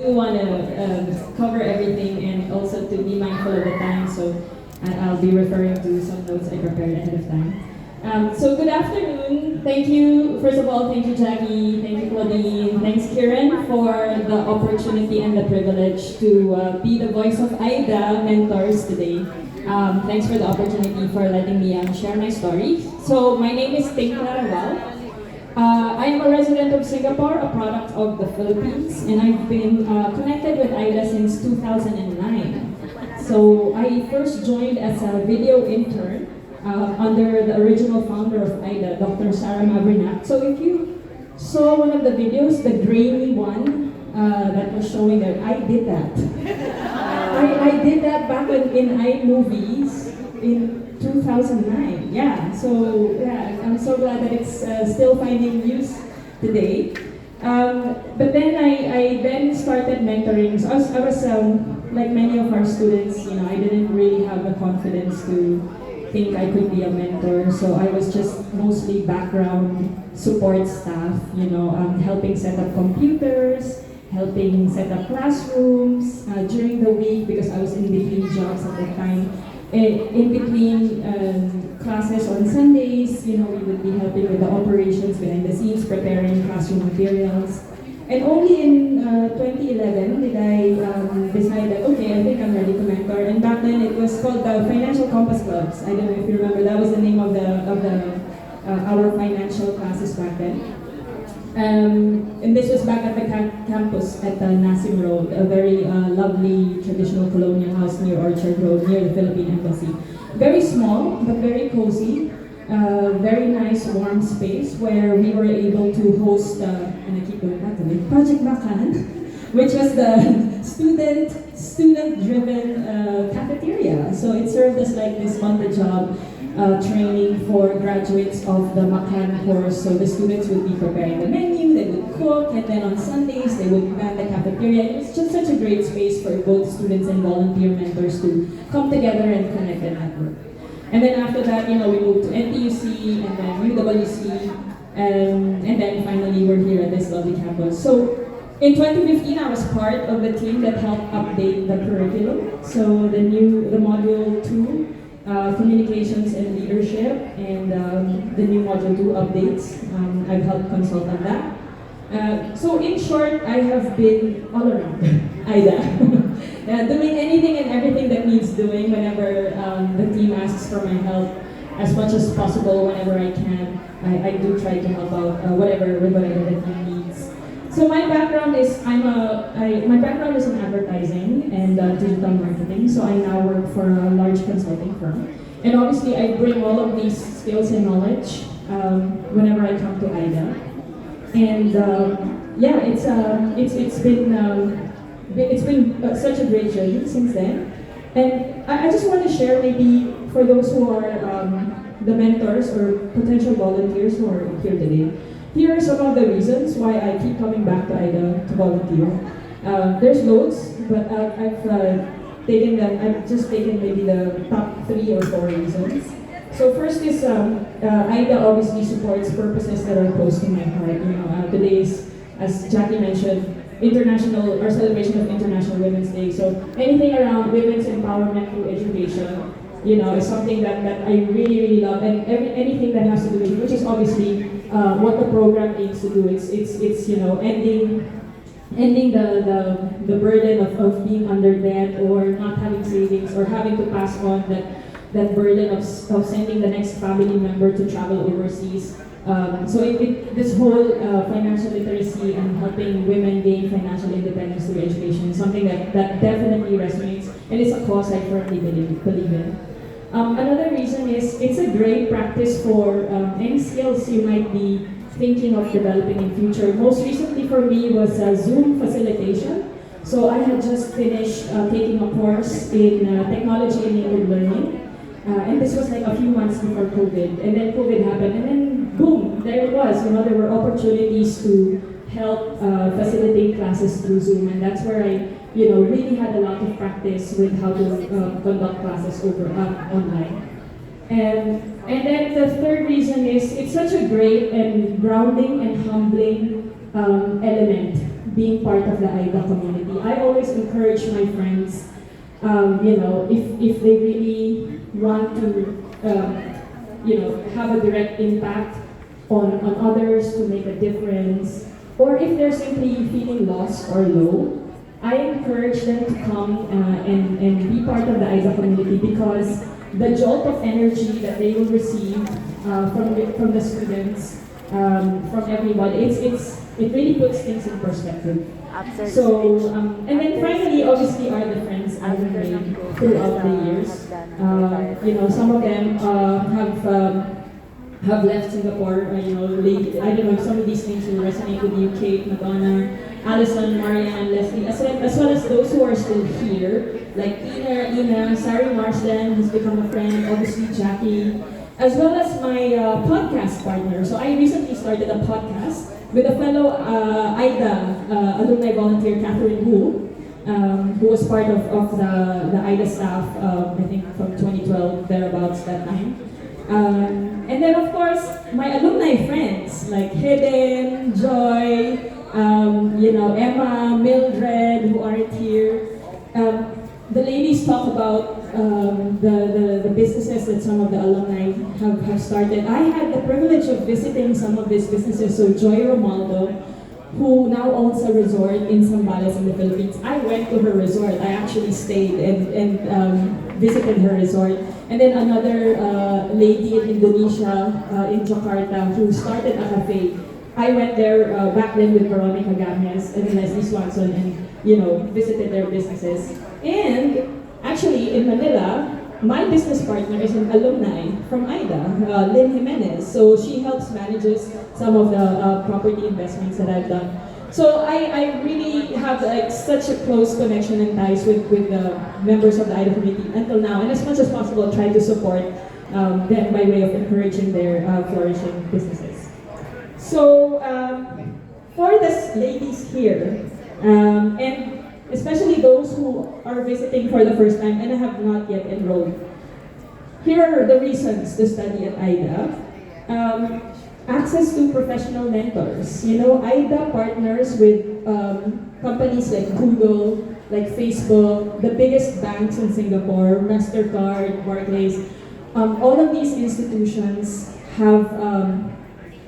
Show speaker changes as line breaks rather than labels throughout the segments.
do want to cover everything and also to be mindful of the time, so I'll be referring to some notes I prepared ahead of time. So good afternoon. Thank you, first of all, thank you Jackie, thank you Claudine, thanks Kiran for the opportunity and the privilege to be the voice of aidha mentors today. Thanks for the opportunity for letting me share my story. So my name is Ting Claraval. I am a resident of Singapore, a product of the Philippines, and I've been connected with aidha since 2009. So I first joined as a video intern under the original founder of aidha, Dr. Sarah Mavernac. So if you saw one of the videos, the grainy one that was showing there, I did that. I did that back in iMovies in 2009. Yeah, so yeah, I'm so glad that it's still finding use today. But then I then started mentoring. So I was like many of our students, you know, I didn't really have the confidence to think I could be a mentor. So I was just mostly background support staff, you know, helping set up computers, helping set up classrooms during the week because I was in between jobs at the time. In between classes on Sundays, you know, we would be helping with the operations behind the scenes, preparing classroom materials. And only in 2011 did I decide that, okay, I think I'm ready to mentor. And back then it was called the Financial Compass Clubs. I don't know if you remember, that was the name of our financial classes back then. And this was back at the campus at Nasim Road, a very lovely traditional colonial house near Orchard Road, near the Philippine Embassy. Very small, but very cozy, very nice warm space where we were able to host, and I keep going back to it, Project Bakan, which was the student-driven cafeteria. So it served as like this on-the-job training for graduates of the Makan course. So the students would be preparing the menu, they would cook, and then on Sundays they would man the cafeteria. It was just such a great space for both students and volunteer mentors to come together and connect and network. And then after that, you know, we moved to NTUC and then UWC, and then finally we're here at this lovely campus. So in 2015, I was part of the team that helped update the curriculum. So the module 2, communications and leadership, and the new module 2 updates. I've helped consult on that. So in short, I have been all around aidha. Doing anything and everything that needs doing whenever the team asks for my help, as much as possible whenever I can. I do try to help out whatever the team needs. So my background is my background is in advertising and digital marketing. So I now work for a large consulting firm, and obviously I bring all of these skills and knowledge whenever I come to aidha. And yeah, it's been such a great journey since then. And I just want to share, maybe for those who are the mentors or potential volunteers who are here today. Here are some of the reasons why I keep coming back to aidha to volunteer. There's loads, but I've just taken maybe the top 3 or 4 reasons. So first is aidha obviously supports purposes that are close to my heart. You know, today is, as Jackie mentioned, celebration of International Women's Day. So anything around women's empowerment through education, you know, is something that I really, really love, and anything that has to do with, which is obviously what the program aims to do. It's you know, ending the burden of being under debt or not having savings or having to pass on that burden of sending the next family member to travel overseas. So this whole financial literacy and helping women gain financial independence through education is something that definitely resonates, and it's a cause I firmly believe in. Another reason is it's a great practice for any skills you might be thinking of developing in future. Most recently for me was Zoom facilitation. So I had just finished taking a course in technology-enabled learning. And this was like a few months before COVID. And then COVID happened, and then boom, there it was. You know, there were opportunities to help facilitate classes through Zoom, and that's where I, you know, really had a lot of practice with how to conduct classes online. And then the third reason is it's such a great and grounding and humbling element being part of the aidha community. encourage my friends, if they really want to, have a direct impact on others, to make a difference, or if they're simply feeling lost or low, I encourage them to come and be part of the aidha community, because the jolt of energy that they will receive from the students, from everybody, it really puts things in perspective. So, and then finally, obviously, are the friends I've made throughout the years. Some of them have left Singapore. I don't know if some of these things will resonate with you: Kate, Madonna, Alison, Marianne, Leslie, as well as those who are still here, like Ina, Sari Marsden, who's become a friend, obviously Jackie, as well as my podcast partner. So I recently started a podcast with a fellow aidha alumni volunteer, Catherine who was part of the aidha staff, I think from 2012, thereabouts that time. And then of course, my alumni friends like Hidden, Joy, Emma, Mildred, who aren't here. The ladies talk about the businesses that some of the alumni have started. I had the privilege of visiting some of these businesses. So Joy Romaldo, who now owns a resort in Zambales in the Philippines. I went to her resort. I actually stayed and visited her resort. And then another lady in Indonesia, in Jakarta, who started a cafe. I went there back then with Veronica Games and Leslie Swanson, and visited their businesses. And actually in Manila, my business partner is an alumni from aidha, Lynn Jimenez. So she helps manages some of the property investments that I've done. So I really have such a close connection and ties with the members of the aidha community until now, and as much as possible try to support them by way of encouraging their flourishing businesses. So for the ladies here, and especially those who are visiting for the first time and have not yet enrolled, here are the reasons to study at aidha. Access to professional mentors. aidha partners with companies like Google, like Facebook, the biggest banks in Singapore, MasterCard, Barclays. All of these institutions have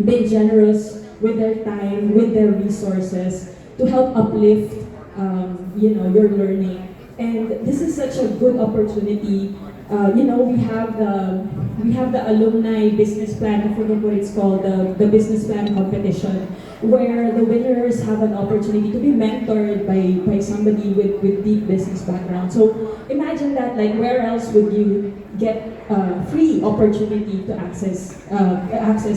been generous with their time, with their resources to help uplift your learning. And this is such a good opportunity. We have the alumni business plan, I forget what it's called, the business plan competition, where the winners have an opportunity to be mentored by somebody with deep business background. So imagine that, where else would you get free opportunity to access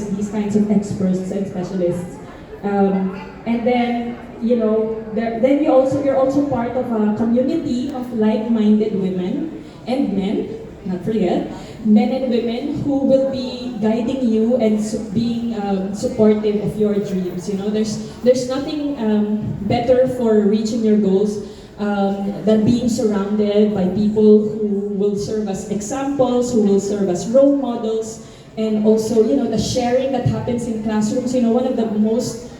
these kinds of experts and specialists? And then you're also part of a community of like-minded women and men, not forget, men and women who will be guiding you and being supportive of your dreams. There's nothing better for reaching your goals than being surrounded by people who will serve as examples, who will serve as role models, and also the sharing that happens in classrooms. One of the most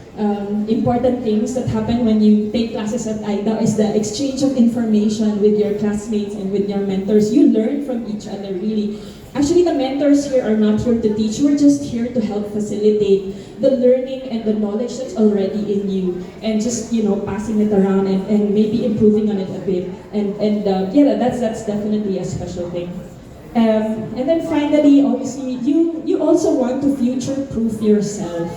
important things that happen when you take classes at aidha is the exchange of information with your classmates and with your mentors. You learn from each other, really. Actually, the mentors here are not here to teach. We're just here to help facilitate the learning and the knowledge that's already in you, and just passing it around and maybe improving on it a bit. And that's definitely a special thing. And then finally, obviously, you also want to future-proof yourself.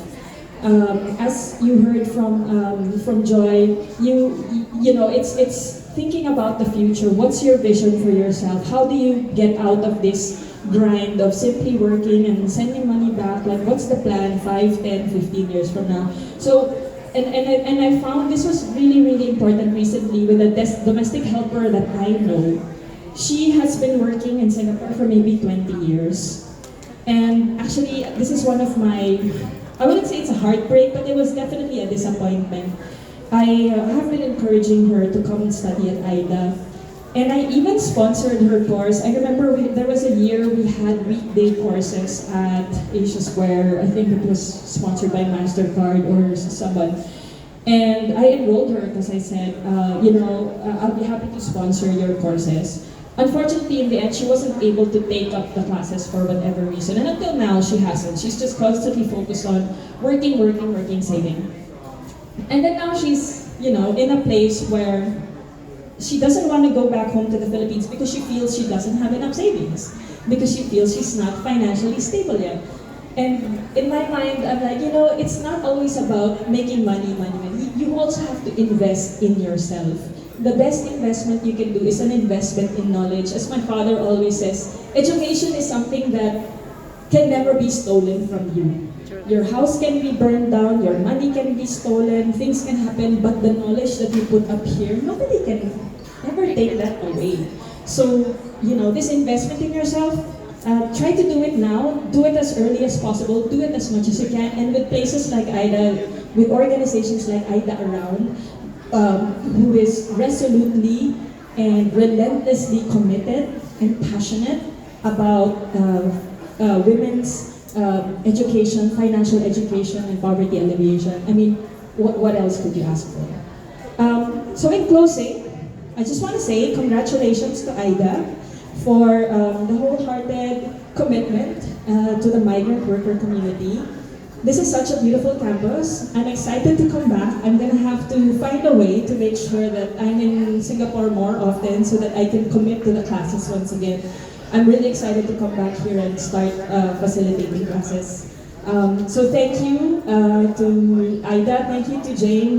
As you heard from Joy, it's thinking about the future. What's your vision for yourself? How do you get out of this grind of simply working and sending money back? What's the plan 5, 10, 15 years from now? So, and I found this was really, really important recently with a domestic helper that I know. She has been working in Singapore for maybe 20 years. And actually, this is one of my, I wouldn't say it's a heartbreak, but it was definitely a disappointment. I have been encouraging her to come and study at aidha. And I even sponsored her course. I remember there was a year we had weekday courses at Asia Square. I think it was sponsored by MasterCard or someone. And I enrolled her because I said, I'll be happy to sponsor your courses. Unfortunately, in the end, she wasn't able to take up the classes for whatever reason. And until now, she hasn't. She's just constantly focused on working, working, working, saving. And then now she's, in a place where she doesn't want to go back home to the Philippines because she feels she doesn't have enough savings. Because she feels she's not financially stable yet. And in my mind, I'm like, it's not always about making money, money, money. You also have to invest in yourself. The best investment you can do is an investment in knowledge. As my father always says, education is something that can never be stolen from you. Your house can be burned down, your money can be stolen, things can happen, but the knowledge that you put up here, nobody can ever take that away. So, this investment in yourself, try to do it now, do it as early as possible, do it as much as you can, and with places like aidha, with organizations like aidha around, who is resolutely and relentlessly committed and passionate about women's education, financial education, and poverty alleviation. I mean, what else could you ask for? So in closing, I just want to say congratulations to aidha for the wholehearted commitment to the migrant worker community. This is such a beautiful campus. I'm excited to come back. I'm going to have to find a way to make sure that I'm in Singapore more often so that I can commit to the classes once again. I'm really excited to come back here and start facilitating classes. So thank you to aidha, thank you to James.